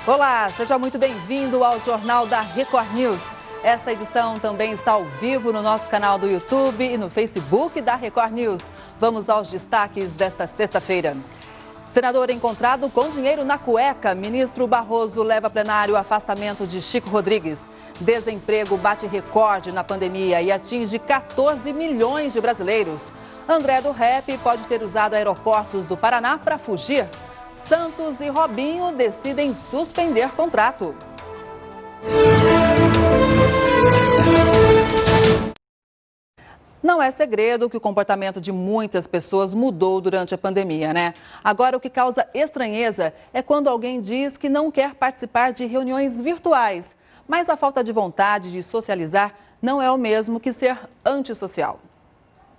Olá, seja muito bem-vindo ao Jornal da Record News. Esta edição também está ao vivo no nosso canal do YouTube e no Facebook da Record News. Vamos aos destaques desta sexta-feira. Senador encontrado com dinheiro na cueca. Ministro Barroso leva a plenário o afastamento de Chico Rodrigues. Desemprego bate recorde na pandemia e atinge 14 milhões de brasileiros. André do Rap pode ter usado aeroportos do Paraná para fugir. Santos e Robinho decidem suspender contrato. Não é segredo que o comportamento de muitas pessoas mudou durante a pandemia, né? Agora, o que causa estranheza é quando alguém diz que não quer participar de reuniões virtuais. Mas a falta de vontade de socializar não é o mesmo que ser antissocial.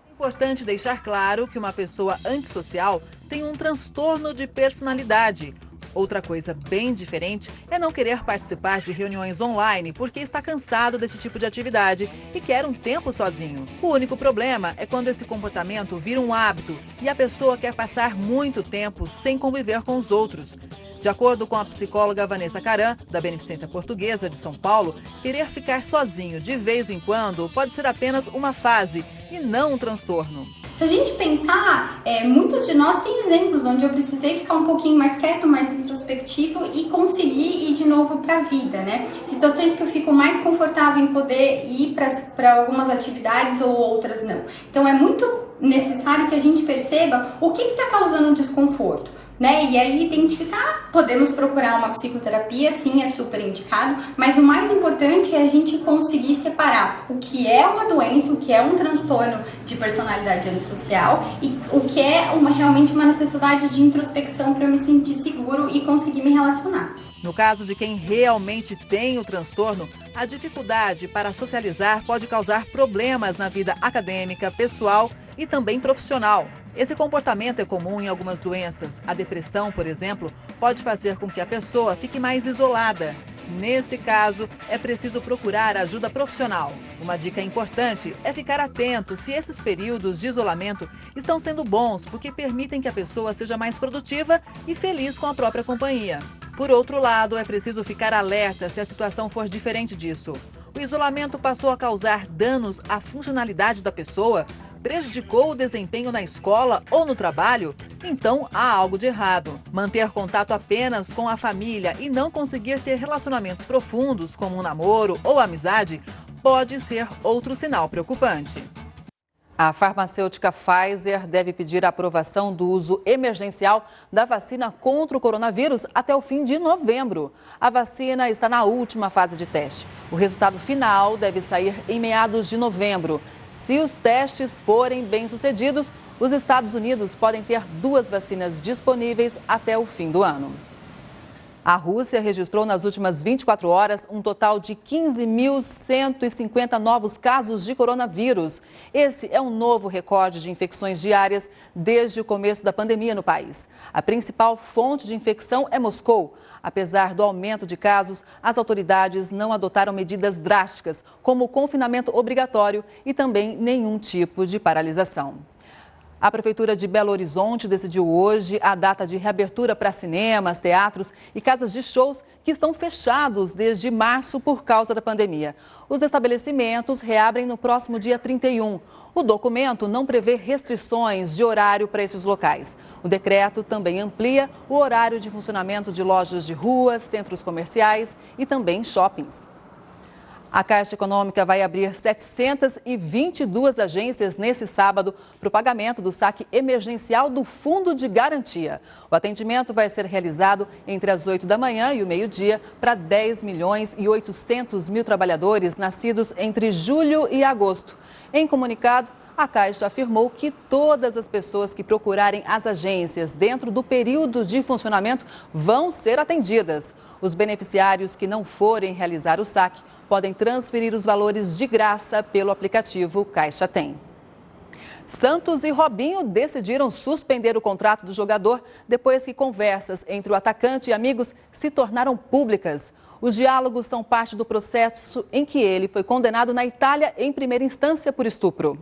É importante deixar claro que uma pessoa antissocial tem um transtorno de personalidade. Outra coisa bem diferente é não querer participar de reuniões online porque está cansado desse tipo de atividade e quer um tempo sozinho. O único problema é quando esse comportamento vira um hábito e a pessoa quer passar muito tempo sem conviver com os outros. De acordo com a psicóloga Vanessa Caram, da Beneficência Portuguesa de São Paulo, querer ficar sozinho de vez em quando pode ser apenas uma fase e não um transtorno. Se a gente pensar, muitos de nós têm exemplos onde eu precisei ficar um pouquinho mais quieto, mais introspectivo e conseguir ir de novo para a vida, né? Situações que eu fico mais confortável em poder ir para algumas atividades ou outras não. Então é muito necessário que a gente perceba o que está causando um desconforto, né? E aí identificar, podemos procurar uma psicoterapia, sim, é super indicado, mas o mais importante é a gente conseguir separar o que é uma doença, o que é um transtorno de personalidade antissocial e o que é realmente uma necessidade de introspecção para eu me sentir seguro e conseguir me relacionar. No caso de quem realmente tem o transtorno, a dificuldade para socializar pode causar problemas na vida acadêmica, pessoal e também profissional. Esse comportamento é comum em algumas doenças. A depressão, por exemplo, pode fazer com que a pessoa fique mais isolada. Nesse caso, é preciso procurar ajuda profissional. Uma dica importante é ficar atento se esses períodos de isolamento estão sendo bons, porque permitem que a pessoa seja mais produtiva e feliz com a própria companhia. Por outro lado, é preciso ficar alerta se a situação for diferente disso. O isolamento passou a causar danos à funcionalidade da pessoa, prejudicou o desempenho na escola ou no trabalho, então há algo de errado. Manter contato apenas com a família e não conseguir ter relacionamentos profundos, como um namoro ou amizade, pode ser outro sinal preocupante. A farmacêutica Pfizer deve pedir a aprovação do uso emergencial da vacina contra o coronavírus até o fim de novembro. A vacina está na última fase de teste. O resultado final deve sair em meados de novembro. Se os testes forem bem-sucedidos, os Estados Unidos podem ter 2 vacinas disponíveis até o fim do ano. A Rússia registrou nas últimas 24 horas um total de 15.150 novos casos de coronavírus. Esse é um novo recorde de infecções diárias desde o começo da pandemia no país. A principal fonte de infecção é Moscou. Apesar do aumento de casos, as autoridades não adotaram medidas drásticas, como o confinamento obrigatório e também nenhum tipo de paralisação. A Prefeitura de Belo Horizonte decidiu hoje a data de reabertura para cinemas, teatros e casas de shows que estão fechados desde março por causa da pandemia. Os estabelecimentos reabrem no próximo dia 31. O documento não prevê restrições de horário para esses locais. O decreto também amplia o horário de funcionamento de lojas de ruas, centros comerciais e também shoppings. A Caixa Econômica vai abrir 722 agências nesse sábado para o pagamento do saque emergencial do Fundo de Garantia. O atendimento vai ser realizado entre as 8 da manhã e o meio-dia para 10 milhões e 800 mil trabalhadores nascidos entre julho e agosto. Em comunicado, a Caixa afirmou que todas as pessoas que procurarem as agências dentro do período de funcionamento vão ser atendidas. Os beneficiários que não forem realizar o saque podem transferir os valores de graça pelo aplicativo Caixa Tem. Santos e Robinho decidiram suspender o contrato do jogador depois que conversas entre o atacante e amigos se tornaram públicas. Os diálogos são parte do processo em que ele foi condenado na Itália em primeira instância por estupro.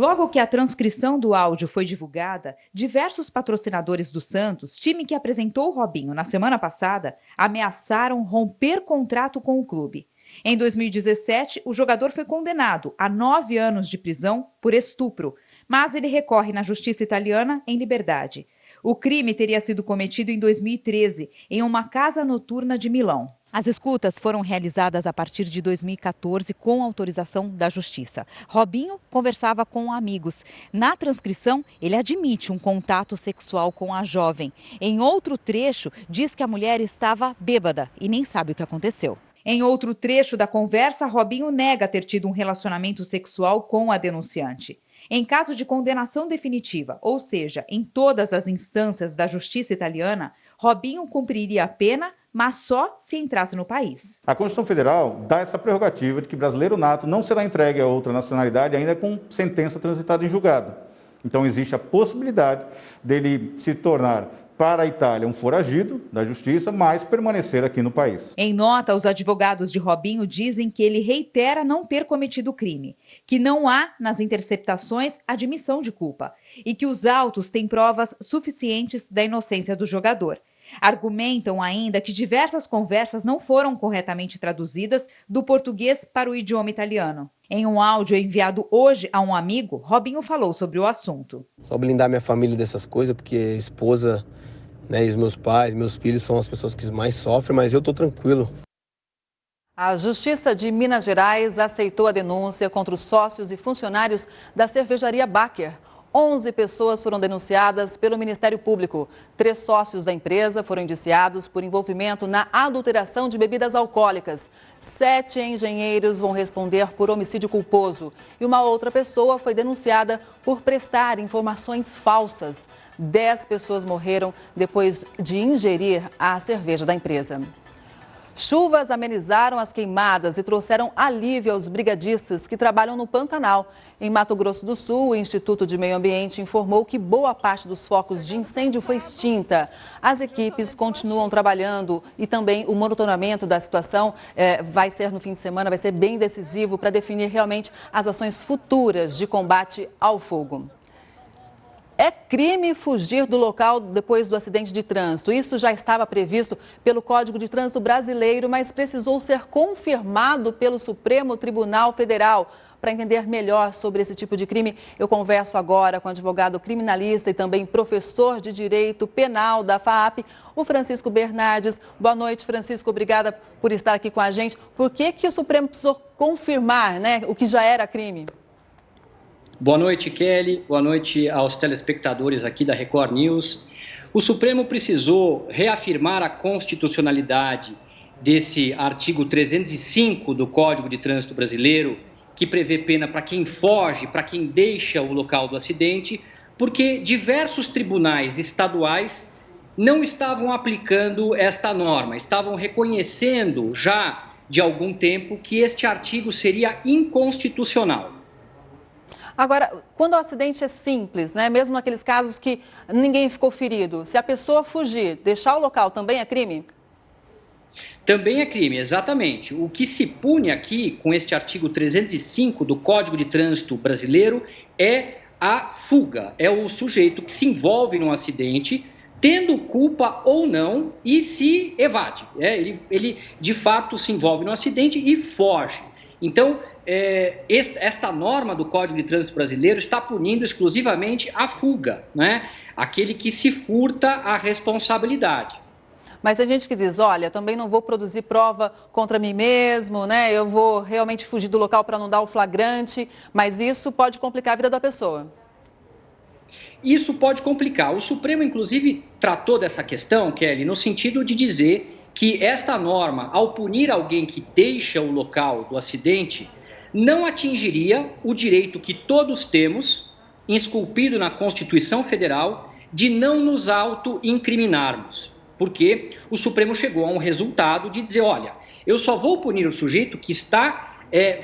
Logo que a transcrição do áudio foi divulgada, diversos patrocinadores do Santos, time que apresentou o Robinho na semana passada, ameaçaram romper contrato com o clube. Em 2017, o jogador foi condenado a 9 anos de prisão por estupro, mas ele recorre na justiça italiana em liberdade. O crime teria sido cometido em 2013, em uma casa noturna de Milão. As escutas foram realizadas a partir de 2014 com autorização da Justiça. Robinho conversava com amigos. Na transcrição, ele admite um contato sexual com a jovem. Em outro trecho, diz que a mulher estava bêbada e nem sabe o que aconteceu. Em outro trecho da conversa, Robinho nega ter tido um relacionamento sexual com a denunciante. Em caso de condenação definitiva, ou seja, em todas as instâncias da justiça italiana, Robinho cumpriria a pena, mas só se entrasse no país. A Constituição Federal dá essa prerrogativa de que brasileiro nato não será entregue a outra nacionalidade ainda com sentença transitada em julgado. Então existe a possibilidade dele se tornar para a Itália um foragido da justiça, mas permanecer aqui no país. Em nota, os advogados de Robinho dizem que ele reitera não ter cometido o crime, que não há nas interceptações admissão de culpa e que os autos têm provas suficientes da inocência do jogador. Argumentam ainda que diversas conversas não foram corretamente traduzidas do português para o idioma italiano. Em um áudio enviado hoje a um amigo, Robinho falou sobre o assunto. Só blindar minha família dessas coisas, porque a esposa, né, e os meus pais, meus filhos são as pessoas que mais sofrem, mas eu estou tranquilo. A Justiça de Minas Gerais aceitou a denúncia contra os sócios e funcionários da cervejaria Baker. 11 pessoas foram denunciadas pelo Ministério Público. 3 sócios da empresa foram indiciados por envolvimento na adulteração de bebidas alcoólicas. 7 engenheiros vão responder por homicídio culposo. E uma outra pessoa foi denunciada por prestar informações falsas. 10 pessoas morreram depois de ingerir a cerveja da empresa. Chuvas amenizaram as queimadas e trouxeram alívio aos brigadistas que trabalham no Pantanal. Em Mato Grosso do Sul, o Instituto de Meio Ambiente informou que boa parte dos focos de incêndio foi extinta. As equipes continuam trabalhando e também o monitoramento da situação vai ser no fim de semana, vai ser bem decisivo para definir realmente as ações futuras de combate ao fogo. É crime fugir do local depois do acidente de trânsito. Isso já estava previsto pelo Código de Trânsito Brasileiro, mas precisou ser confirmado pelo Supremo Tribunal Federal. Para entender melhor sobre esse tipo de crime, eu converso agora com o advogado criminalista e também professor de Direito Penal da FAAP, o Francisco Bernardes. Boa noite, Francisco. Obrigada por estar aqui com a gente. Por que o Supremo precisou confirmar, o que já era crime? Boa noite, Kelly. Boa noite aos telespectadores aqui da Record News. O Supremo precisou reafirmar a constitucionalidade desse artigo 305 do Código de Trânsito Brasileiro, que prevê pena para quem foge, para quem deixa o local do acidente, porque diversos tribunais estaduais não estavam aplicando esta norma, estavam reconhecendo já de algum tempo que este artigo seria inconstitucional. Agora, quando o acidente é simples, mesmo naqueles casos que ninguém ficou ferido, se a pessoa fugir, deixar o local, também é crime? Também é crime, exatamente. O que se pune aqui com este artigo 305 do Código de Trânsito Brasileiro é a fuga, é o sujeito que se envolve num acidente, tendo culpa ou não, e se evade. Ele de fato se envolve no acidente e foge. Então, esta norma do Código de Trânsito Brasileiro está punindo exclusivamente a fuga, aquele que se furta a responsabilidade. Mas tem gente que diz, olha, também não vou produzir prova contra mim mesmo, eu vou realmente fugir do local para não dar o flagrante, mas isso pode complicar a vida da pessoa. Isso pode complicar. O Supremo, inclusive, tratou dessa questão, Kelly, no sentido de dizer que esta norma, ao punir alguém que deixa o local do acidente, não atingiria o direito que todos temos, esculpido na Constituição Federal, de não nos auto-incriminarmos. Porque o Supremo chegou a um resultado de dizer, olha, eu só vou punir o sujeito que está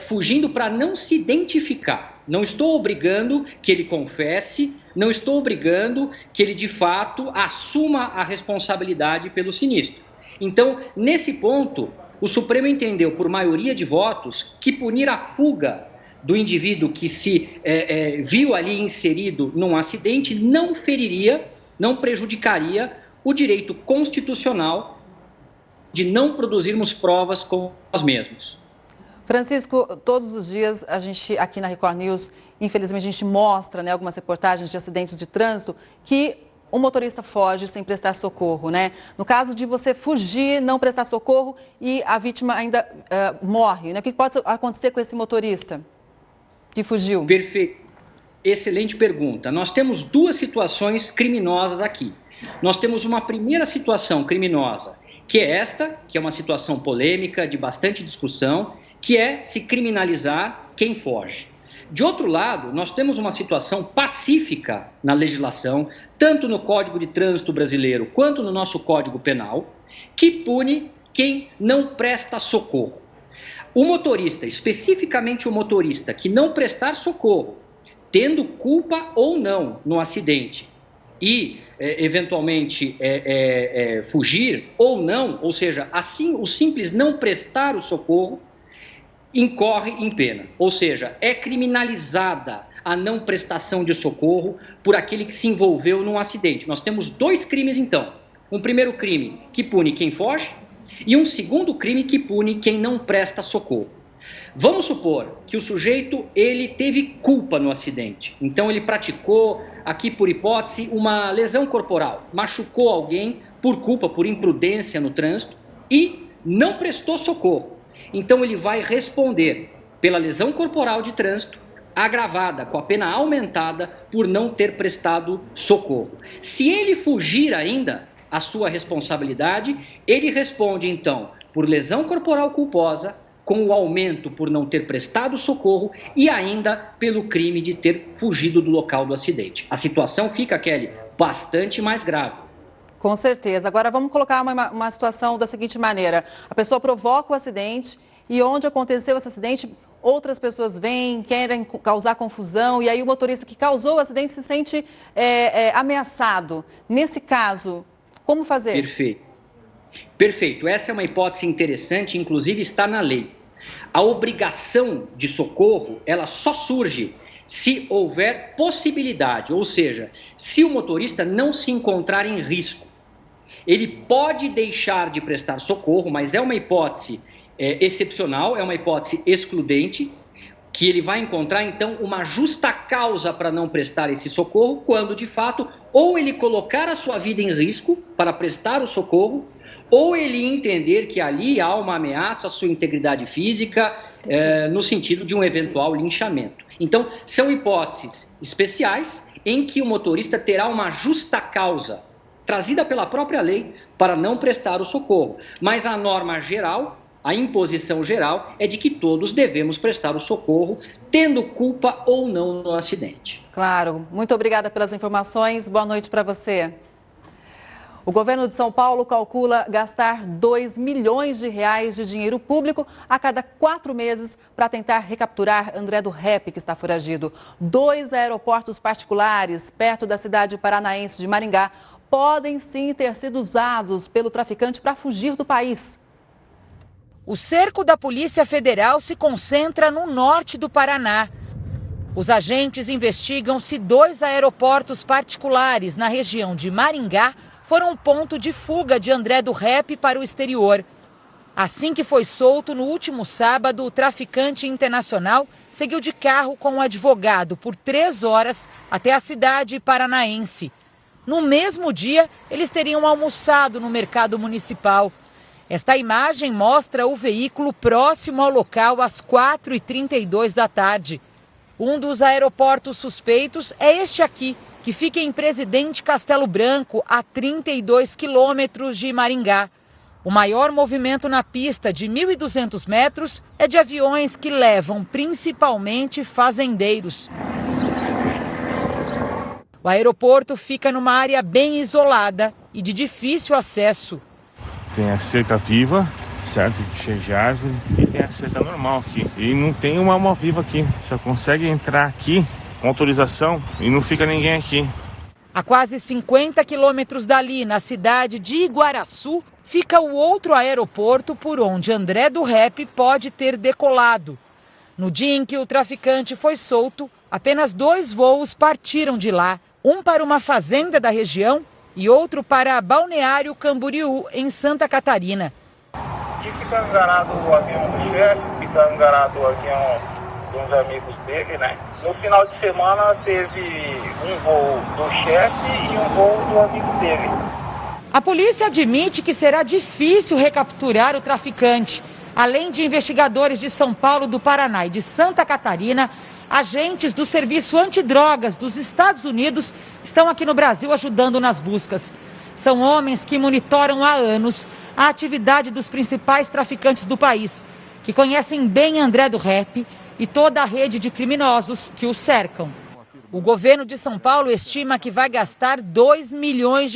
fugindo para não se identificar. Não estou obrigando que ele confesse, não estou obrigando que ele de fato assuma a responsabilidade pelo sinistro. Então, nesse ponto, o Supremo entendeu, por maioria de votos, que punir a fuga do indivíduo que se viu ali inserido num acidente não feriria, não prejudicaria o direito constitucional de não produzirmos provas com nós mesmos. Francisco, todos os dias a gente aqui na Record News, infelizmente a gente mostra, né, algumas reportagens de acidentes de trânsito que o motorista foge sem prestar socorro, né? No caso de você fugir, não prestar socorro e a vítima ainda morre, né? O que pode acontecer com esse motorista que fugiu? Perfeito. Excelente pergunta. Nós temos duas situações criminosas aqui. Nós temos uma primeira situação criminosa, que é esta, que é uma situação polêmica, de bastante discussão, que é se criminalizar quem foge. De outro lado, nós temos uma situação pacífica na legislação, tanto no Código de Trânsito brasileiro quanto no nosso Código Penal, que pune quem não presta socorro. O motorista, especificamente o motorista que não prestar socorro, tendo culpa ou não no acidente e, eventualmente, fugir ou não, ou seja, assim, o simples não prestar o socorro, incorre em pena, ou seja, é criminalizada a não prestação de socorro por aquele que se envolveu num acidente. Nós temos dois crimes, então. Um primeiro crime que pune quem foge e um segundo crime que pune quem não presta socorro. Vamos supor que o sujeito ele teve culpa no acidente, então ele praticou, aqui por hipótese, uma lesão corporal, machucou alguém por culpa, por imprudência no trânsito e não prestou socorro. Então ele vai responder pela lesão corporal de trânsito, agravada, com a pena aumentada por não ter prestado socorro. Se ele fugir ainda a sua responsabilidade, ele responde então por lesão corporal culposa, com o aumento por não ter prestado socorro e ainda pelo crime de ter fugido do local do acidente. A situação fica, Kelly, bastante mais grave. Com certeza. Agora vamos colocar uma situação da seguinte maneira. A pessoa provoca o acidente e onde aconteceu esse acidente, outras pessoas vêm, querem causar confusão e aí o motorista que causou o acidente se sente ameaçado. Nesse caso, como fazer? Perfeito. Essa é uma hipótese interessante, inclusive está na lei. A obrigação de socorro, ela só surge se houver possibilidade, ou seja, se o motorista não se encontrar em risco. Ele pode deixar de prestar socorro, mas é uma hipótese excepcional, é uma hipótese excludente, que ele vai encontrar, então, uma justa causa para não prestar esse socorro, quando, de fato, ou ele colocar a sua vida em risco para prestar o socorro, ou ele entender que ali há uma ameaça à sua integridade física, no sentido de um eventual linchamento. Então, são hipóteses especiais em que o motorista terá uma justa causa trazida pela própria lei para não prestar o socorro. Mas a norma geral, a imposição geral, é de que todos devemos prestar o socorro, tendo culpa ou não no acidente. Claro. Muito obrigada pelas informações. Boa noite para você. O governo de São Paulo calcula gastar R$2 milhões de dinheiro público a cada 4 meses para tentar recapturar André do Rep, que está foragido. 2 aeroportos particulares perto da cidade paranaense de Maringá podem sim ter sido usados pelo traficante para fugir do país. O cerco da Polícia Federal se concentra no norte do Paraná. Os agentes investigam se 2 aeroportos particulares na região de Maringá foram um ponto de fuga de André do Rep para o exterior. Assim que foi solto no último sábado, o traficante internacional seguiu de carro com um advogado por 3 horas até a cidade paranaense. No mesmo dia, eles teriam almoçado no mercado municipal. Esta imagem mostra o veículo próximo ao local às 4h32 da tarde. Um dos aeroportos suspeitos é este aqui, que fica em Presidente Castelo Branco, a 32 quilômetros de Maringá. O maior movimento na pista, de 1.200 metros, é de aviões que levam principalmente fazendeiros. O aeroporto fica numa área bem isolada e de difícil acesso. Tem a cerca viva, certo? Cheia de árvore, e tem a cerca normal aqui. E não tem uma alma viva aqui, só consegue entrar aqui com autorização e não fica ninguém aqui. A quase 50 quilômetros dali, na cidade de Iguaraçu, fica o outro aeroporto por onde André do Rep pode ter decolado. No dia em que o traficante foi solto, apenas 2 voos partiram de lá, um para uma fazenda da região e outro para Balneário Camboriú, em Santa Catarina. E fica enganado o avião do chefe, fica enganado o avião de uns amigos dele, né? No final de semana teve um voo do chefe e um voo do amigo dele. A polícia admite que será difícil recapturar o traficante. Além de investigadores de São Paulo, do Paraná e de Santa Catarina, agentes do Serviço Antidrogas dos Estados Unidos estão aqui no Brasil ajudando nas buscas. São homens que monitoram há anos a atividade dos principais traficantes do país, que conhecem bem André do Rep e toda a rede de criminosos que o cercam. O governo de São Paulo estima que vai gastar R$2 milhões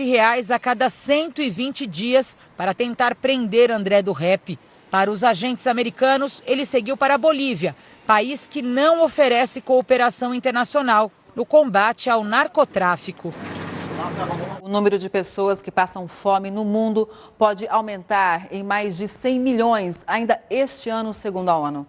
a cada 120 dias para tentar prender André do Rep. Para os agentes americanos, ele seguiu para a Bolívia, país que não oferece cooperação internacional no combate ao narcotráfico. O número de pessoas que passam fome no mundo pode aumentar em mais de 100 milhões ainda este ano, segundo a ONU.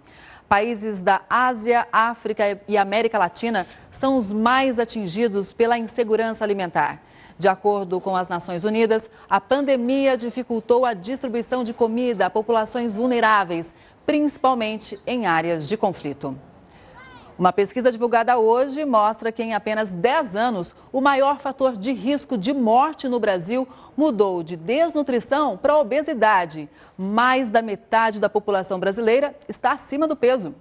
Países da Ásia, África e América Latina são os mais atingidos pela insegurança alimentar. De acordo com as Nações Unidas, a pandemia dificultou a distribuição de comida a populações vulneráveis, principalmente em áreas de conflito. Uma pesquisa divulgada hoje mostra que em apenas 10 anos, o maior fator de risco de morte no Brasil mudou de desnutrição para obesidade. Mais da metade da população brasileira está acima do peso.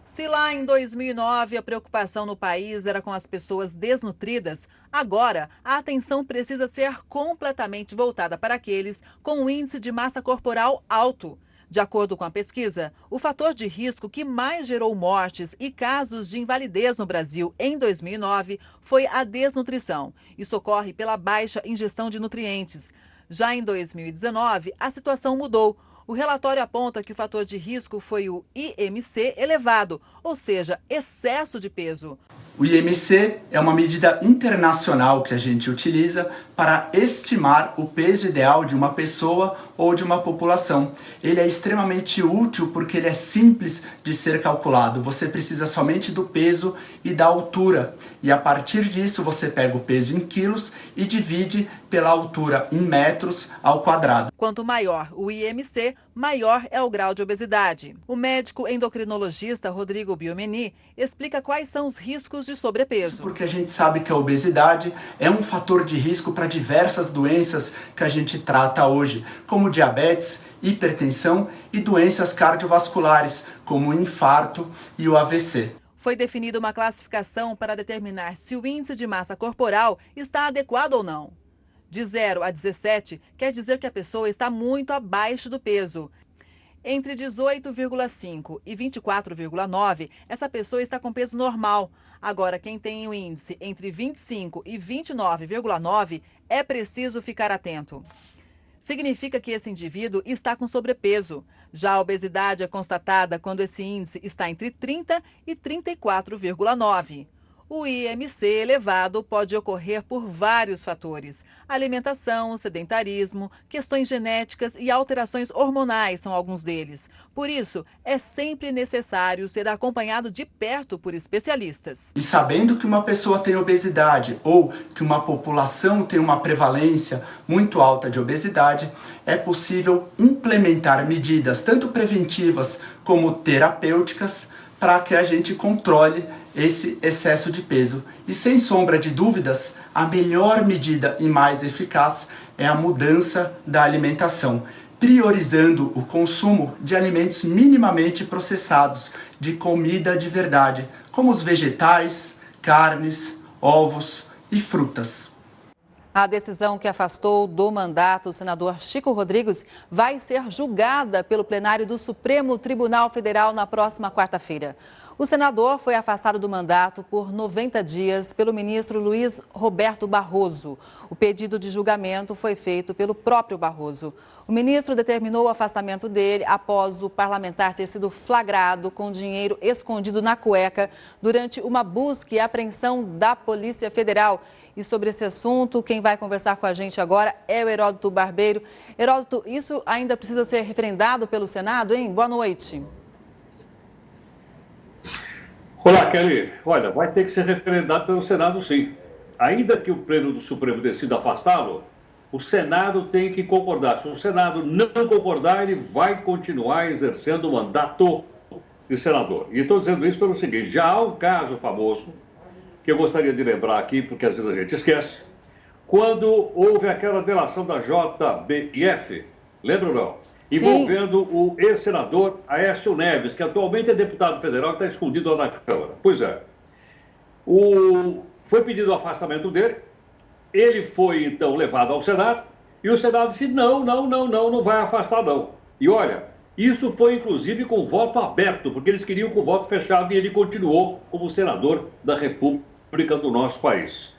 Se lá em 2009 a preocupação no país era com as pessoas desnutridas, agora a atenção precisa ser completamente voltada para aqueles com um índice de massa corporal alto. De acordo com a pesquisa, o fator de risco que mais gerou mortes e casos de invalidez no Brasil em 2009 foi a desnutrição. Isso ocorre pela baixa ingestão de nutrientes. Já em 2019, a situação mudou. O relatório aponta que o fator de risco foi o IMC elevado, ou seja, excesso de peso. O IMC é uma medida internacional que a gente utiliza para estimar o peso ideal de uma pessoa ou de uma população. Ele é extremamente útil porque ele é simples de ser calculado. Você precisa somente do peso e da altura. E a partir disso você pega o peso em quilos e divide pela altura em metros ao quadrado. Quanto maior o IMC, maior é o grau de obesidade. O médico endocrinologista Rodrigo Biomeni explica quais são os riscos de sobrepeso. Porque a gente sabe que a obesidade é um fator de risco para diversas doenças que a gente trata hoje, como diabetes, hipertensão e doenças cardiovasculares, como o infarto e o AVC. Foi definida uma classificação para determinar se o índice de massa corporal está adequado ou não. De 0 a 17 quer dizer que a pessoa está muito abaixo do peso. Entre 18,5 e 24,9, essa pessoa está com peso normal. Agora, quem tem o índice entre 25 e 29,9, é preciso ficar atento. Significa que esse indivíduo está com sobrepeso. Já a obesidade é constatada quando esse índice está entre 30 e 34,9. O IMC elevado pode ocorrer por vários fatores. Alimentação, sedentarismo, questões genéticas e alterações hormonais são alguns deles. Por isso, é sempre necessário ser acompanhado de perto por especialistas. E sabendo que uma pessoa tem obesidade ou que uma população tem uma prevalência muito alta de obesidade, é possível implementar medidas tanto preventivas como terapêuticas para que a gente controle esse excesso de peso. E sem sombra de dúvidas, a melhor medida e mais eficaz é a mudança da alimentação, priorizando o consumo de alimentos minimamente processados, de comida de verdade, como os vegetais, carnes, ovos e frutas. A decisão que afastou do mandato o senador Chico Rodrigues vai ser julgada pelo plenário do Supremo Tribunal Federal na próxima quarta-feira. O senador foi afastado do mandato por 90 dias pelo ministro Luiz Roberto Barroso. O pedido de julgamento foi feito pelo próprio Barroso. O ministro determinou o afastamento dele após o parlamentar ter sido flagrado com dinheiro escondido na cueca durante uma busca e apreensão da Polícia Federal. E sobre esse assunto, quem vai conversar com a gente agora é o Heródoto Barbeiro. Heródoto, isso ainda precisa ser referendado pelo Senado, hein? Boa noite. Olá, Kelly. Olha, vai ter que ser referendado pelo Senado, sim. Ainda que o Pleno do Supremo decida afastá-lo, o Senado tem que concordar. Se o Senado não concordar, ele vai continuar exercendo o mandato de senador. E estou dizendo isso pelo seguinte, já há um caso famoso, que eu gostaria de lembrar aqui, porque às vezes a gente esquece, quando houve aquela delação da JBF, lembra ou não? Envolvendo o ex-senador Aécio Neves, que atualmente é deputado federal e está escondido lá na Câmara. Pois é. Foi pedido o afastamento dele, ele foi então levado ao Senado, e o Senado disse, não vai afastar não. E olha, isso foi inclusive com voto aberto, porque eles queriam com voto fechado e ele continuou como senador da República do nosso país.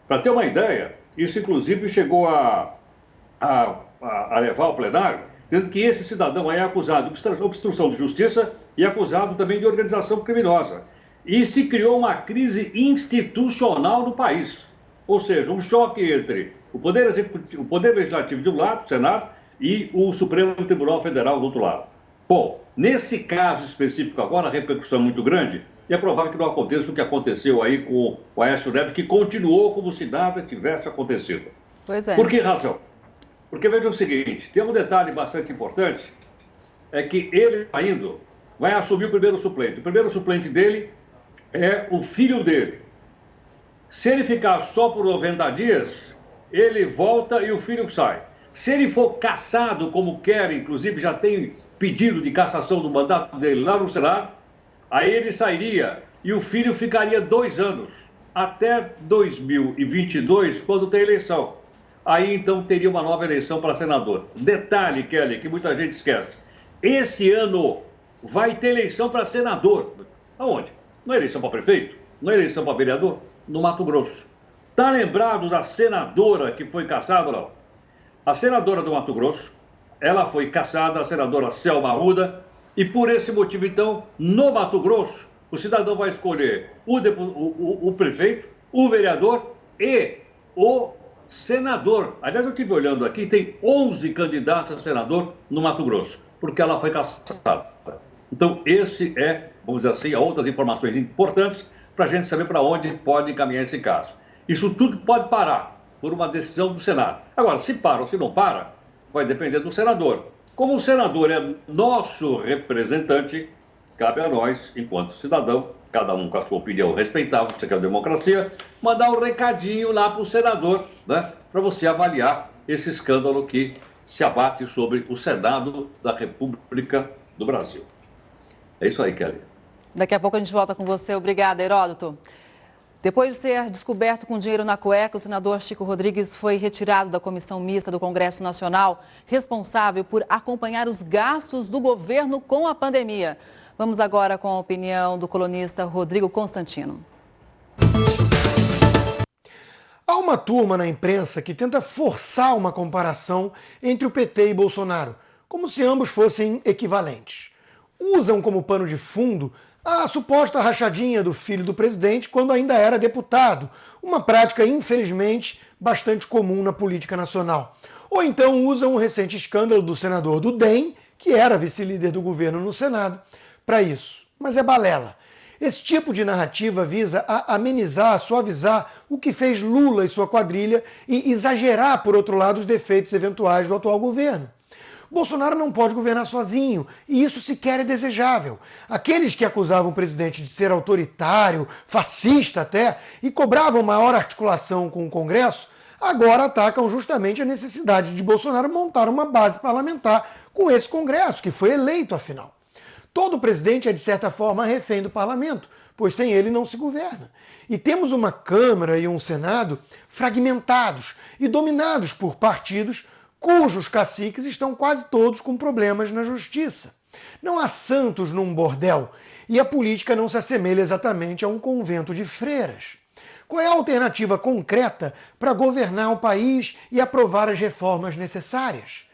Para ter uma ideia, isso inclusive chegou a levar ao plenário, dizendo que esse cidadão aí é acusado de obstrução de justiça e acusado também de organização criminosa. E se criou uma crise institucional no país. Ou seja, um choque entre o Poder Legislativo de um lado, o Senado, e o Supremo Tribunal Federal do outro lado. Bom, nesse caso específico agora, a repercussão é muito grande e é provável que não aconteça o que aconteceu aí com o Aécio Neves, que continuou como se nada tivesse acontecido. Pois é. Por que razão? Porque veja o seguinte, tem um detalhe bastante importante, é que ele saindo vai assumir o primeiro suplente. O primeiro suplente dele é o filho dele. Se ele ficar só por 90 dias, ele volta e o filho sai. Se ele for cassado, como quer, inclusive já tem pedido de cassação do mandato dele lá no Senado, aí ele sairia e o filho ficaria 2 anos, até 2022, quando tem eleição. Aí então teria uma nova eleição para senador. Detalhe, Kelly, que muita gente esquece. Esse ano vai ter eleição para senador. Aonde? Não é eleição para prefeito? Não é eleição para vereador? No Mato Grosso. Está lembrado da senadora que foi cassada ou não? A senadora do Mato Grosso, ela foi cassada, a senadora Selma Arruda, e por esse motivo, então, no Mato Grosso, o cidadão vai escolher o prefeito, o vereador e o senador. Aliás, eu estive olhando aqui, tem 11 candidatos a senador no Mato Grosso, porque ela foi cassada. Então, esse é, vamos dizer assim, outras informações importantes para a gente saber para onde pode encaminhar esse caso. Isso tudo pode parar por uma decisão do Senado. Agora, se para ou se não para, vai depender do senador. Como o senador é nosso representante, cabe a nós, enquanto cidadão, cada um com a sua opinião respeitável, você quer a democracia, mandar um recadinho lá para o senador, né, para você avaliar esse escândalo que se abate sobre o Senado da República do Brasil. É isso aí, Kelly. Daqui a pouco a gente volta com você. Obrigada, Heródoto. Depois de ser descoberto com dinheiro na cueca, o senador Chico Rodrigues foi retirado da comissão mista do Congresso Nacional, responsável por acompanhar os gastos do governo com a pandemia. Vamos agora com a opinião do colunista Rodrigo Constantino. Há uma turma na imprensa que tenta forçar uma comparação entre o PT e Bolsonaro, como se ambos fossem equivalentes. Usam como pano de fundo a suposta rachadinha do filho do presidente quando ainda era deputado, uma prática, infelizmente, bastante comum na política nacional. Ou então usam o recente escândalo do senador do DEM, que era vice-líder do governo no Senado, para isso. Mas é balela. Esse tipo de narrativa visa a amenizar, suavizar o que fez Lula e sua quadrilha e exagerar, por outro lado, os defeitos eventuais do atual governo. Bolsonaro não pode governar sozinho, e isso sequer é desejável. Aqueles que acusavam o presidente de ser autoritário, fascista até, e cobravam maior articulação com o Congresso, agora atacam justamente a necessidade de Bolsonaro montar uma base parlamentar com esse Congresso, que foi eleito afinal. Todo presidente é, de certa forma, refém do parlamento, pois sem ele não se governa. E temos uma Câmara e um Senado fragmentados e dominados por partidos cujos caciques estão quase todos com problemas na justiça. Não há santos num bordel, e a política não se assemelha exatamente a um convento de freiras. Qual é a alternativa concreta para governar o país e aprovar as reformas necessárias?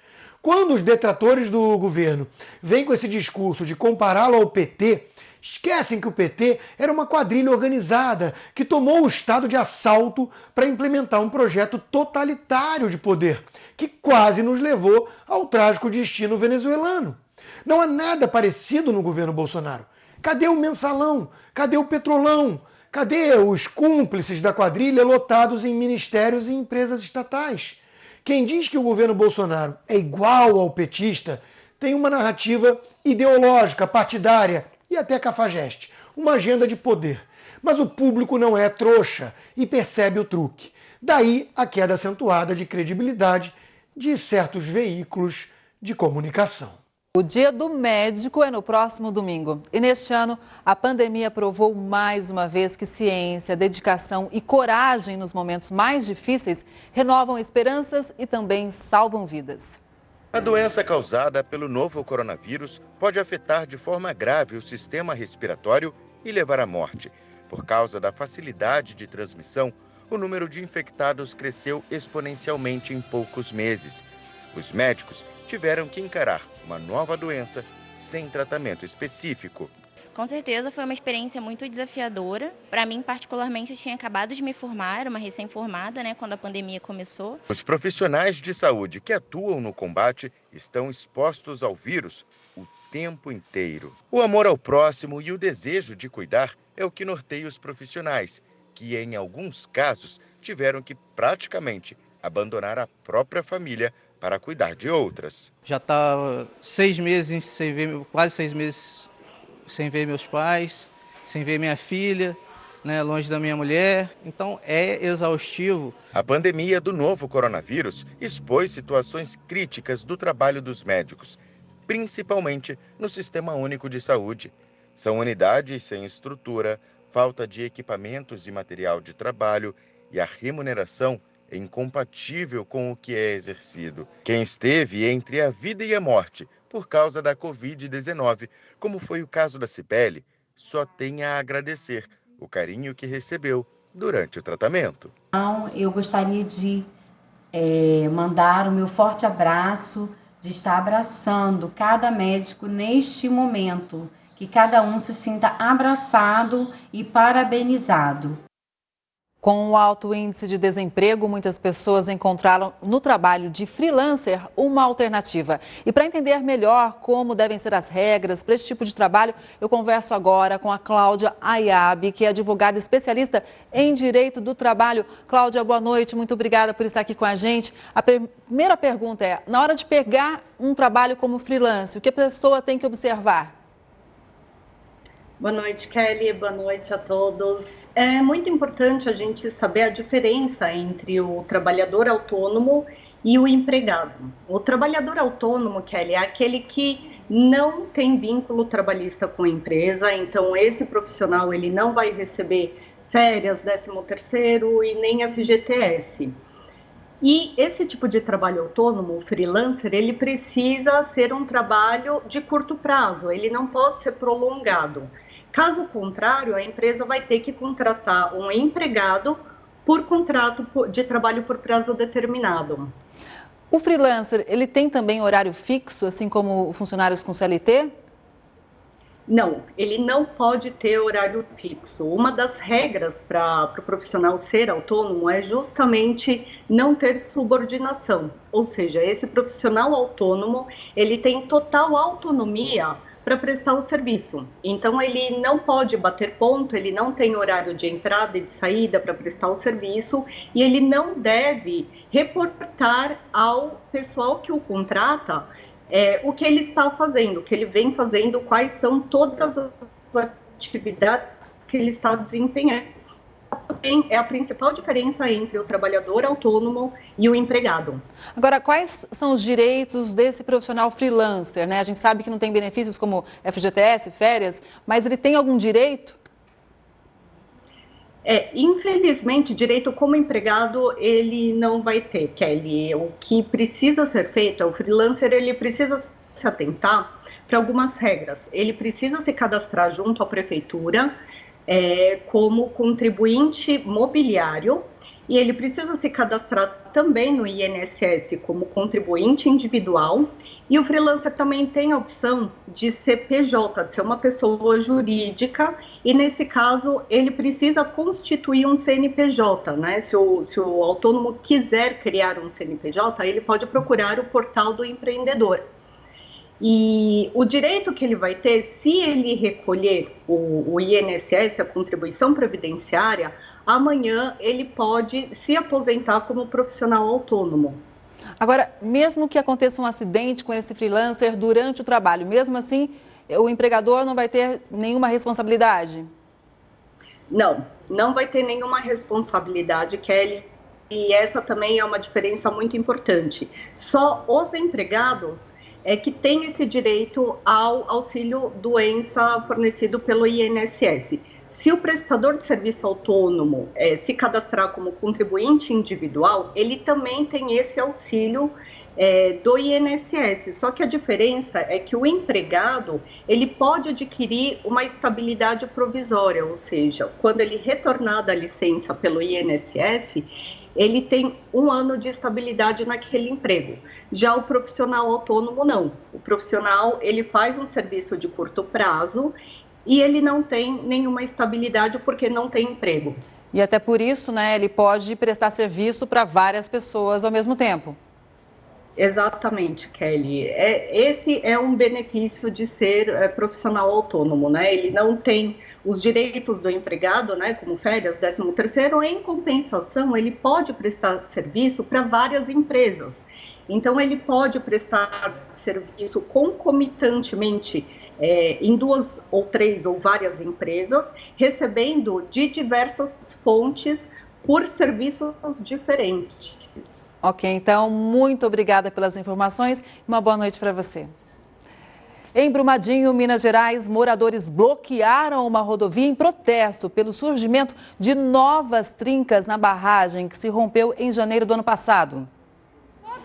Quando os detratores do governo vêm com esse discurso de compará-lo ao PT, esquecem que o PT era uma quadrilha organizada que tomou o Estado de assalto para implementar um projeto totalitário de poder, que quase nos levou ao trágico destino venezuelano. Não há nada parecido no governo Bolsonaro. Cadê o mensalão? Cadê o petrolão? Cadê os cúmplices da quadrilha lotados em ministérios e empresas estatais? Quem diz que o governo Bolsonaro é igual ao petista tem uma narrativa ideológica, partidária e até cafajeste, uma agenda de poder. Mas o público não é trouxa e percebe o truque. Daí a queda acentuada de credibilidade de certos veículos de comunicação. O Dia do Médico é no próximo domingo. E neste ano, a pandemia provou mais uma vez que ciência, dedicação e coragem nos momentos mais difíceis renovam esperanças e também salvam vidas. A doença causada pelo novo coronavírus pode afetar de forma grave o sistema respiratório e levar à morte. Por causa da facilidade de transmissão, o número de infectados cresceu exponencialmente em poucos meses. Os médicos tiveram que encarar uma nova doença sem tratamento específico. Com certeza foi uma experiência muito desafiadora. Para mim, particularmente, eu tinha acabado de me formar, era uma recém-formada, quando a pandemia começou. Os profissionais de saúde que atuam no combate estão expostos ao vírus o tempo inteiro. O amor ao próximo e o desejo de cuidar é o que norteia os profissionais, que em alguns casos tiveram que praticamente abandonar a própria família para cuidar de outras. Já estava 6 meses sem ver, quase 6 meses sem ver meus pais, sem ver minha filha, longe da minha mulher, então é exaustivo. A pandemia do novo coronavírus expôs situações críticas do trabalho dos médicos, principalmente no Sistema Único de Saúde. São unidades sem estrutura, falta de equipamentos e material de trabalho e a remuneração é incompatível com o que é exercido. Quem esteve entre a vida e a morte por causa da Covid-19, como foi o caso da Cibele, só tem a agradecer o carinho que recebeu durante o tratamento. Eu gostaria de mandar o meu forte abraço, de estar abraçando cada médico neste momento, que cada um se sinta abraçado e parabenizado. Com o alto índice de desemprego, muitas pessoas encontraram no trabalho de freelancer uma alternativa. E para entender melhor como devem ser as regras para esse tipo de trabalho, eu converso agora com a Cláudia Ayabi, que é advogada especialista em direito do trabalho. Cláudia, boa noite, muito obrigada por estar aqui com a gente. A primeira pergunta é, na hora de pegar um trabalho como freelancer, o que a pessoa tem que observar? Boa noite, Kelly. Boa noite a todos. É muito importante a gente saber a diferença entre o trabalhador autônomo e o empregado. O trabalhador autônomo, Kelly, é aquele que não tem vínculo trabalhista com a empresa, então esse profissional ele não vai receber férias, 13º e nem FGTS. E esse tipo de trabalho autônomo, o freelancer, ele precisa ser um trabalho de curto prazo, ele não pode ser prolongado. Caso contrário, a empresa vai ter que contratar um empregado por contrato de trabalho por prazo determinado. O freelancer, ele tem também horário fixo, assim como funcionários com CLT? Não, ele não pode ter horário fixo. Uma das regras para o profissional ser autônomo é justamente não ter subordinação. Ou seja, esse profissional autônomo, ele tem total autonomia para prestar o serviço. Então, ele não pode bater ponto, ele não tem horário de entrada e de saída para prestar o serviço e ele não deve reportar ao pessoal que o contrata o que ele está fazendo, o que ele vem fazendo, quais são todas as atividades que ele está desempenhando. É a principal diferença entre o trabalhador autônomo e o empregado. Agora, quais são os direitos desse profissional freelancer, A gente sabe que não tem benefícios como FGTS, férias, mas ele tem algum direito? Infelizmente, direito como empregado ele não vai ter, Kelly. O que precisa ser feito, o freelancer ele precisa se atentar para algumas regras. Ele precisa se cadastrar junto à prefeitura, como contribuinte mobiliário e ele precisa se cadastrar também no INSS como contribuinte individual e o freelancer também tem a opção de ser PJ, de ser uma pessoa jurídica e nesse caso ele precisa constituir um CNPJ, Se o autônomo quiser criar um CNPJ, ele pode procurar o portal do empreendedor. E o direito que ele vai ter, se ele recolher o INSS, a contribuição previdenciária, amanhã ele pode se aposentar como profissional autônomo. Agora, mesmo que aconteça um acidente com esse freelancer durante o trabalho, mesmo assim, o empregador não vai ter nenhuma responsabilidade? Não, não vai ter nenhuma responsabilidade, Kelly. E essa também é uma diferença muito importante. Só os empregados que têm esse direito ao auxílio doença fornecido pelo INSS. Se o prestador de serviço autônomo se cadastrar como contribuinte individual, ele também tem esse auxílio do INSS. Só que a diferença é que o empregado, ele pode adquirir uma estabilidade provisória, ou seja, quando ele retornar da licença pelo INSS, ele tem 1 ano de estabilidade naquele emprego. Já o profissional autônomo, não. O profissional, ele faz um serviço de curto prazo e ele não tem nenhuma estabilidade porque não tem emprego. E até por isso, né, ele pode prestar serviço para várias pessoas ao mesmo tempo. Exatamente, Kelly. Esse é um benefício de ser profissional autônomo, né? Ele não tem os direitos do empregado, né, como férias, 13º, em compensação, ele pode prestar serviço para várias empresas. Então, ele pode prestar serviço concomitantemente em 2 ou 3 ou várias empresas, recebendo de diversas fontes por serviços diferentes. Ok, então, muito obrigada pelas informações e uma boa noite para você. Em Brumadinho, Minas Gerais, moradores bloquearam uma rodovia em protesto pelo surgimento de novas trincas na barragem que se rompeu em janeiro do ano passado.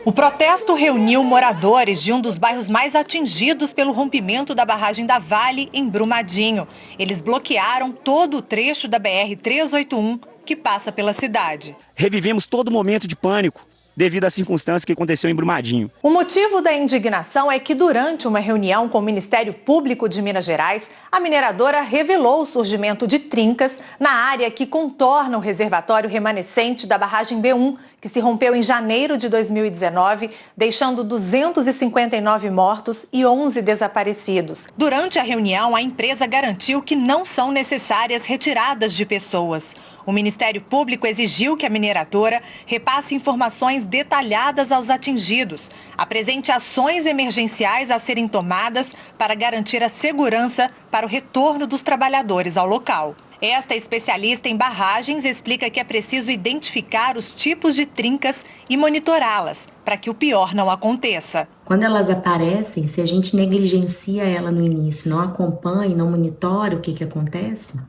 O protesto reuniu moradores de um dos bairros mais atingidos pelo rompimento da barragem da Vale, em Brumadinho. Eles bloquearam todo o trecho da BR-381 que passa pela cidade. Revivemos todo momento de pânico devido à circunstância que aconteceu em Brumadinho. O motivo da indignação é que durante uma reunião com o Ministério Público de Minas Gerais, a mineradora revelou o surgimento de trincas na área que contorna o reservatório remanescente da barragem B1, que se rompeu em janeiro de 2019, deixando 259 mortos e 11 desaparecidos. Durante a reunião, a empresa garantiu que não são necessárias retiradas de pessoas. O Ministério Público exigiu que a mineradora repasse informações detalhadas aos atingidos, apresente ações emergenciais a serem tomadas para garantir a segurança para o retorno dos trabalhadores ao local. Esta especialista em barragens explica que é preciso identificar os tipos de trincas e monitorá-las, para que o pior não aconteça. Quando elas aparecem, se a gente negligencia ela no início, não acompanha, não monitora o que acontece,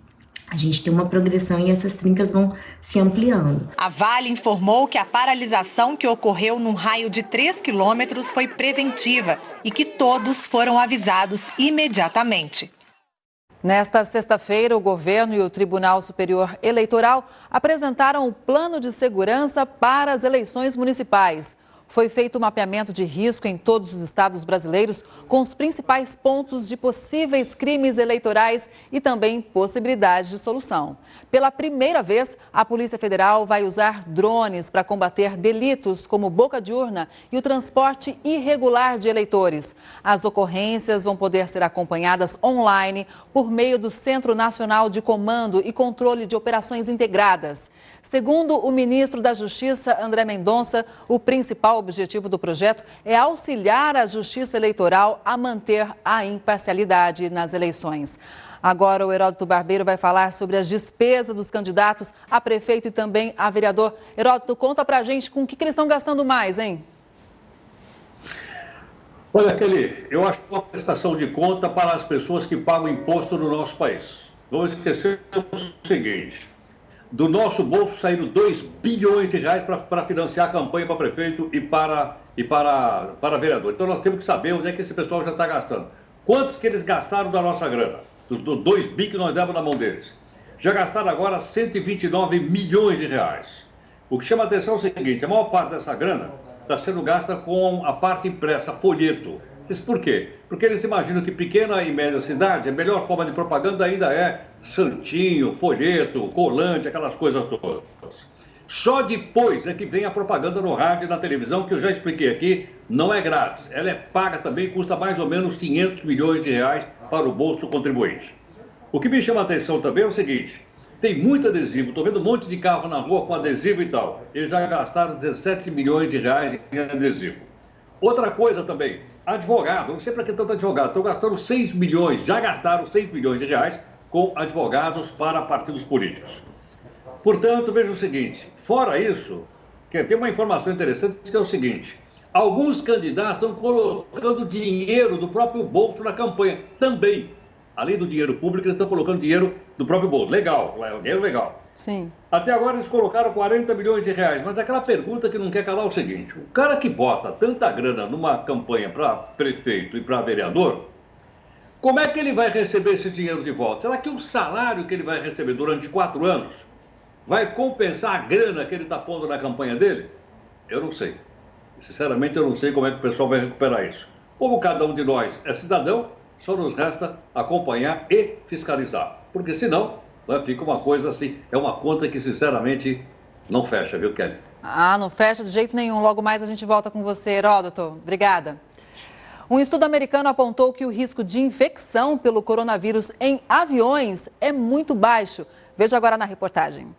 a gente tem uma progressão e essas trincas vão se ampliando. A Vale informou que a paralisação que ocorreu num raio de 3 quilômetros foi preventiva e que todos foram avisados imediatamente. Nesta sexta-feira, o governo e o Tribunal Superior Eleitoral apresentaram o plano de segurança para as eleições municipais. Foi feito um mapeamento de risco em todos os estados brasileiros, com os principais pontos de possíveis crimes eleitorais e também possibilidades de solução. Pela primeira vez, a Polícia Federal vai usar drones para combater delitos como boca de urna e o transporte irregular de eleitores. As ocorrências vão poder ser acompanhadas online por meio do Centro Nacional de Comando e Controle de Operações Integradas. Segundo o ministro da Justiça, André Mendonça, o principal objetivo do projeto é auxiliar a Justiça Eleitoral a manter a imparcialidade nas eleições. Agora o Heródoto Barbeiro vai falar sobre as despesas dos candidatos a prefeito e também a vereador. Heródoto, conta pra gente com o que eles estão gastando mais, hein? Olha, Kelly, eu acho uma prestação de conta para as pessoas que pagam imposto no nosso país. Não esquecer o seguinte: do nosso bolso saíram 2 bilhões de reais para financiar a campanha para prefeito e para vereador. Então nós temos que saber onde é que esse pessoal já está gastando. Quantos que eles gastaram da nossa grana? Dos 2 bi que nós demos na mão deles. Já gastaram agora 129 milhões de reais. O que chama a atenção é o seguinte: a maior parte dessa grana está sendo gasta com a parte impressa, folheto. Isso por quê? Porque eles imaginam que pequena e média cidade, a melhor forma de propaganda ainda é santinho, folheto, colante, aquelas coisas todas. Só depois é que vem a propaganda no rádio e na televisão, que eu já expliquei aqui não é grátis, ela é paga também, custa mais ou menos 500 milhões de reais para o bolso do contribuinte. O que me chama a atenção também é o seguinte, tem muito adesivo, estou vendo um monte de carro na rua com adesivo e tal. Eles já gastaram 17 milhões de reais em adesivo. Outra coisa também, advogado, não sei para que tanto advogado, estão gastando 6 milhões, já gastaram 6 milhões de reais com advogados para partidos políticos. Portanto, veja o seguinte, fora isso, tem uma informação interessante que é o seguinte, alguns candidatos estão colocando dinheiro do próprio bolso na campanha também. Além do dinheiro público, eles estão colocando dinheiro do próprio bolso. Legal, é um dinheiro legal. Sim. Até agora eles colocaram 40 milhões de reais, mas aquela pergunta que não quer calar é o seguinte, o cara que bota tanta grana numa campanha para prefeito e para vereador, como é que ele vai receber esse dinheiro de volta? Será que o salário que ele vai receber durante 4 anos vai compensar a grana que ele está pondo na campanha dele? Eu não sei. Sinceramente, eu não sei como é que o pessoal vai recuperar isso. Como cada um de nós é cidadão, só nos resta acompanhar e fiscalizar. Porque senão, fica uma coisa assim, é uma conta que sinceramente não fecha, viu, Kelly? Ah, não fecha de jeito nenhum. Logo mais a gente volta com você, Heródoto. Obrigada. Um estudo americano apontou que o risco de infecção pelo coronavírus em aviões é muito baixo. Veja agora na reportagem.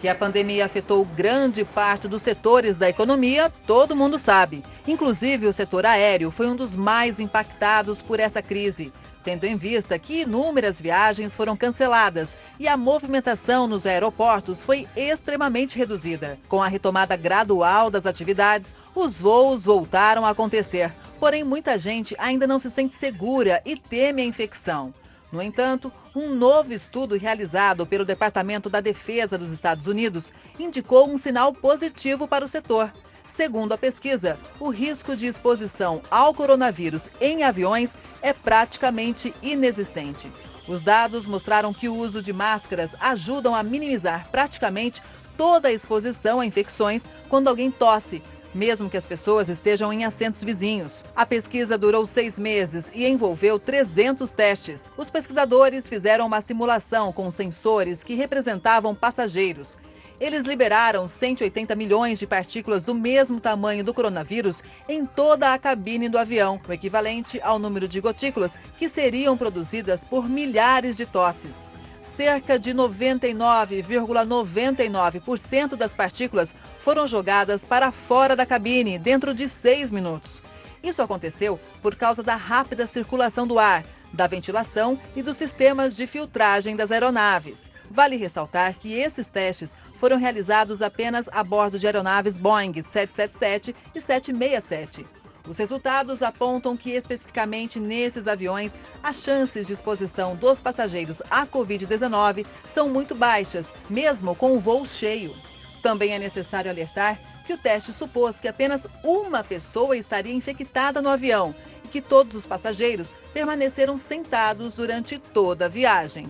Que a pandemia afetou grande parte dos setores da economia, todo mundo sabe. Inclusive, o setor aéreo foi um dos mais impactados por essa crise, tendo em vista que inúmeras viagens foram canceladas e a movimentação nos aeroportos foi extremamente reduzida. Com a retomada gradual das atividades, os voos voltaram a acontecer. Porém, muita gente ainda não se sente segura e teme a infecção. No entanto, um novo estudo realizado pelo Departamento da Defesa dos Estados Unidos indicou um sinal positivo para o setor. Segundo a pesquisa, o risco de exposição ao coronavírus em aviões é praticamente inexistente. Os dados mostraram que o uso de máscaras ajudam a minimizar praticamente toda a exposição a infecções quando alguém tosse, mesmo que as pessoas estejam em assentos vizinhos. A pesquisa durou 6 meses e envolveu 300 testes. Os pesquisadores fizeram uma simulação com sensores que representavam passageiros. Eles liberaram 180 milhões de partículas do mesmo tamanho do coronavírus em toda a cabine do avião, o equivalente ao número de gotículas que seriam produzidas por milhares de tosses. Cerca de 99,99% das partículas foram jogadas para fora da cabine dentro de 6 minutos. Isso aconteceu por causa da rápida circulação do ar, da ventilação e dos sistemas de filtragem das aeronaves. Vale ressaltar que esses testes foram realizados apenas a bordo de aeronaves Boeing 777 e 767. Os resultados apontam que, especificamente nesses aviões, as chances de exposição dos passageiros à Covid-19 são muito baixas, mesmo com o voo cheio. Também é necessário alertar que o teste supôs que apenas uma pessoa estaria infectada no avião e que todos os passageiros permaneceram sentados durante toda a viagem.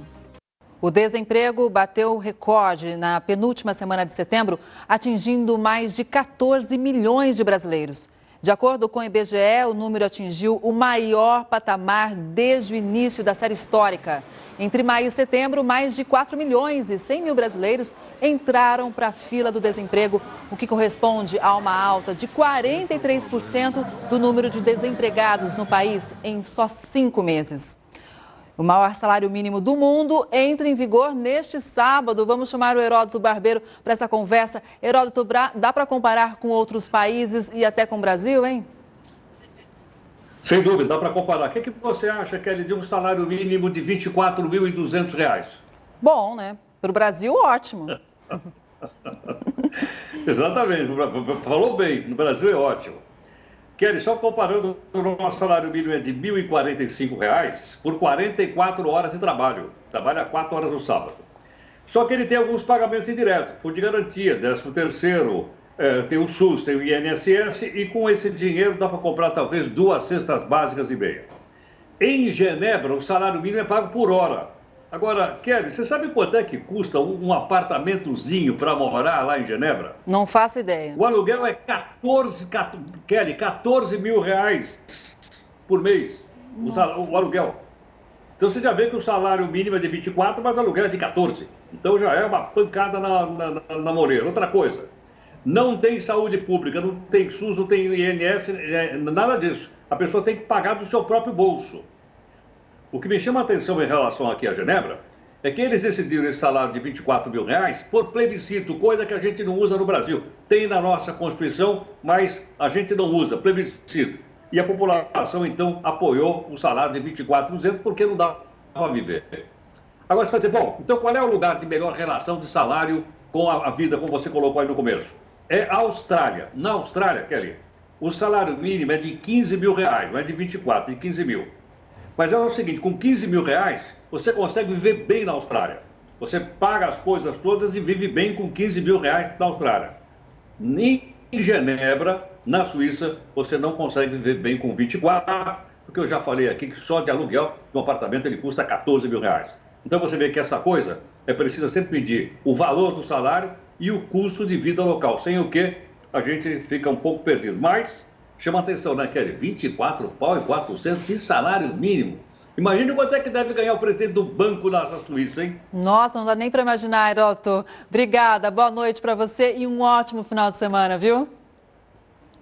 O desemprego bateu recorde na penúltima semana de setembro, atingindo mais de 14 milhões de brasileiros. De acordo com o IBGE, o número atingiu o maior patamar desde o início da série histórica. Entre maio e setembro, mais de 4 milhões e 100 mil brasileiros entraram para a fila do desemprego, o que corresponde a uma alta de 43% do número de desempregados no país em só 5 meses. O maior salário mínimo do mundo entra em vigor neste sábado. Vamos chamar o Heródoto Barbeiro para essa conversa. Heródoto, dá para comparar com outros países e até com o Brasil, hein? Sem dúvida, dá para comparar. O que você acha, Kelly, de um salário mínimo de R$ 24.200? Bom, né? Para o Brasil, ótimo. Exatamente, falou bem. No Brasil é ótimo. Kelly, só comparando, o nosso salário mínimo é de R$ 1.045 por 44 horas de trabalho. Trabalha 4 horas no sábado. Só que ele tem alguns pagamentos indiretos. Fundo de garantia, 13º, tem o SUS, tem o INSS e com esse dinheiro dá para comprar talvez 2 cestas básicas e meia. Em Genebra, o salário mínimo é pago por hora. Agora, Kelly, você sabe quanto é que custa um apartamentozinho para morar lá em Genebra? Não faço ideia. O aluguel é 14 mil reais por mês, o aluguel. Então você já vê que o salário mínimo é de 24, mas o aluguel é de 14. Então já é uma pancada na moreira. Outra coisa, Não tem saúde pública, não tem SUS, não tem INS, nada disso. A pessoa tem que pagar do seu próprio bolso. O que me chama a atenção em relação aqui a Genebra é que eles decidiram esse salário de R$24 mil por plebiscito, coisa que a gente não usa no Brasil. Tem na nossa Constituição, mas a gente não usa, plebiscito. E a população, então, apoiou o salário de R$24.200 porque não dá para viver. Agora você vai dizer, bom, então qual é o lugar de melhor relação de salário com a vida, como você colocou aí no começo? É a Austrália. Na Austrália, Kelly, o salário mínimo é de R$15 mil, não é de 24, é de 15 mil. Mas é o seguinte, com R$15 mil, você consegue viver bem na Austrália. Você paga as coisas todas e vive bem com R$15 mil na Austrália. Nem em Genebra, na Suíça, você não consegue viver bem com 24, porque eu já falei aqui que só de aluguel de um apartamento ele custa R$14 mil. Então você vê que essa coisa é preciso sempre medir o valor do salário e o custo de vida local, sem o que a gente fica um pouco perdido. Mas chama atenção, né, Kelly? R$24.400 de salário mínimo. Imagina quanto é que deve ganhar o presidente do banco da Suíça, hein? Nossa, não dá nem para imaginar, Heroto. Obrigada, boa noite para você e um ótimo final de semana, viu?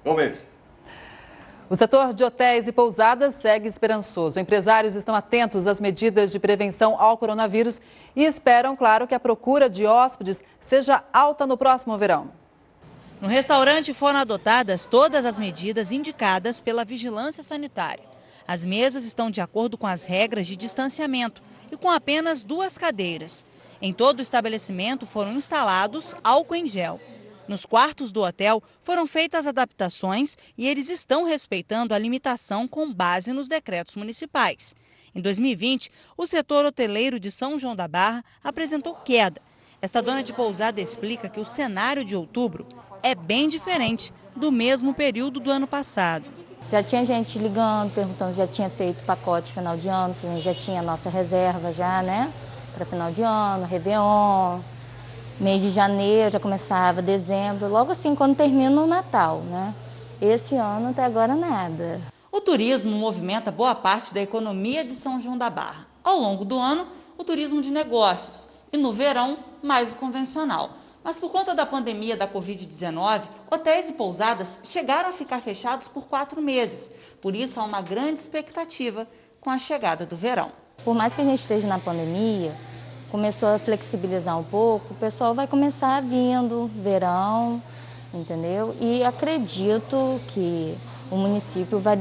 Igualmente. O setor de hotéis e pousadas segue esperançoso. Empresários estão atentos às medidas de prevenção ao coronavírus e esperam, claro, que a procura de hóspedes seja alta no próximo verão. No restaurante foram adotadas todas as medidas indicadas pela vigilância sanitária. As mesas estão de acordo com as regras de distanciamento e com apenas 2 cadeiras. Em todo o estabelecimento foram instalados álcool em gel. Nos quartos do hotel foram feitas adaptações e eles estão respeitando a limitação com base nos decretos municipais. Em 2020, o setor hoteleiro de São João da Barra apresentou queda. Esta dona de pousada explica que o cenário de outubro é bem diferente do mesmo período do ano passado. Já tinha gente ligando, perguntando se já tinha feito pacote final de ano, se a gente já tinha nossa reserva já, né? Para final de ano, Réveillon, mês de janeiro, já começava dezembro, logo assim quando termina o Natal, né? Esse ano até agora nada. O turismo movimenta boa parte da economia de São João da Barra. Ao longo do ano, o turismo de negócios e no verão, mais o convencional. Mas por conta da pandemia da Covid-19, hotéis e pousadas chegaram a ficar fechados por 4 meses. Por isso, há uma grande expectativa com a chegada do verão. Por mais que a gente esteja na pandemia, começou a flexibilizar um pouco, o pessoal vai começar vindo verão, entendeu? E acredito que o município vai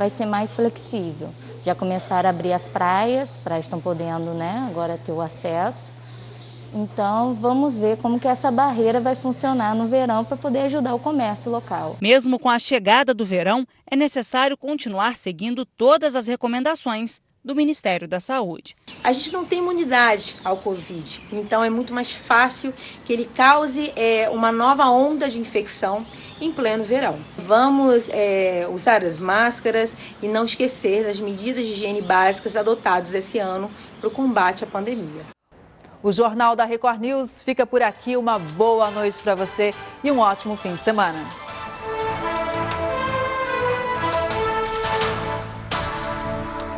ser mais flexível. Já começaram a abrir as praias estão podendo, né, agora ter o acesso. Então, vamos ver como que essa barreira vai funcionar no verão para poder ajudar o comércio local. Mesmo com a chegada do verão, é necessário continuar seguindo todas as recomendações do Ministério da Saúde. A gente não tem imunidade ao Covid, então é muito mais fácil que ele cause uma nova onda de infecção em pleno verão. Vamos usar as máscaras e não esquecer das medidas de higiene básicas adotadas esse ano para o combate à pandemia. O Jornal da Record News fica por aqui. Uma boa noite para você e um ótimo fim de semana.